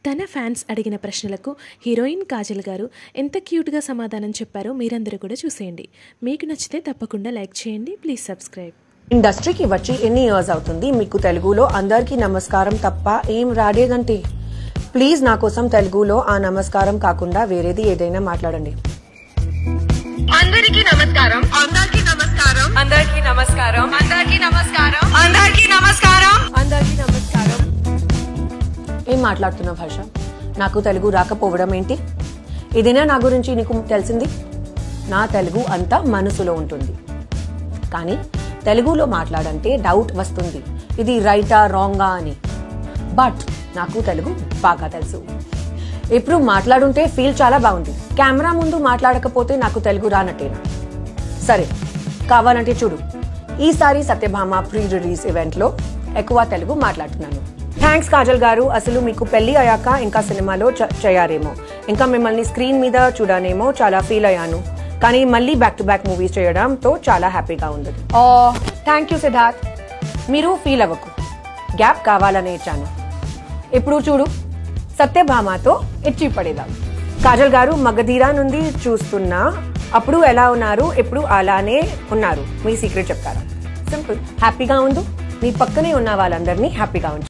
తన ఫ్యాన్స్ అడిగిన ప్రశ్నలకు హీరోయిన్ కాజల్ గారు ఎంత క్యూట్గా సమాధానం చెప్పారో మీరందరూ కూడా చూసేయండి. మీకు నచ్చితే తప్పకుండా లైక్ చేయండి. Please subscribe. ఇండస్ట్రీకి వచ్చి ఎన్ని ఇయర్స్ అవుతుంది? మీకు తెలుగులో అందరికీ నమస్కారం తప్ప ఏం రాలేదంటే ప్లీజ్ నా కోసం తెలుగులో ఆ నమస్కారం కాకుండా వేరేది ఏదైనా మాట్లాడండి. అందరికీ నమస్కారం. అందరికీ నమస్కారం. అందరికీ నమస్కారం. అందరికీ నమస్కారం. అందరికీ నమస్కారం. అందరికీ నమస్కారం. ఏం మాట్లాడుతున్నావు భాష? నాకు తెలుగు రాకపోవడం ఏంటి? ఇదేనా నా గురించి నీకు తెలిసింది? నా తెలుగు అంతా మనసులో ఉంటుంది, కానీ తెలుగులో మాట్లాడంటే డౌట్ వస్తుంది, ఇది రైటా రాంగా అని. బట్ నాకు తెలుగు బాగా తెలుసు. ఇప్పుడు మాట్లాడుంటే ఫీల్ చాలా బాగుంది. కెమెరా ముందు మాట్లాడకపోతే నాకు తెలుగు రానట్టేనా? సరే, కావాలంటే చూడు, ఈసారి సత్యభామ ప్రీ రిలీజ్ ఈవెంట్ లో ఎక్కువ తెలుగు మాట్లాడుతున్నాను. థ్యాంక్స్ కాజల్ గారు. అసలు మీకు పెళ్లి అయ్యాక ఇంకా సినిమాలో చేయారేమో, ఇంకా మిమ్మల్ని స్క్రీన్ మీద చూడనేమో చాలా ఫీల్ అయ్యాను, కానీ మళ్ళీ బ్యాక్ టు బ్యాక్ మూవీస్ చేయడంతో చాలా హ్యాపీగా ఉంది. Thank you Siddharth. మీరు ఫీల్ అవ్వకు, గ్యాప్ కావాలనే ఇచ్చాను. ఇప్పుడు చూడు, సత్యభామతో ఇచ్చి పడేదాం. కాజల్ గారు మగధీరా నుండి చూస్తున్నా, అప్పుడు ఎలా ఉన్నారు, ఇప్పుడు అలానే ఉన్నారు. మీ సీక్రెట్ చెప్తారా? సింపుల్, హ్యాపీగా ఉండు. మీ పక్కనే ఉన్న వాళ్ళందరినీ హ్యాపీగా ఉంచు.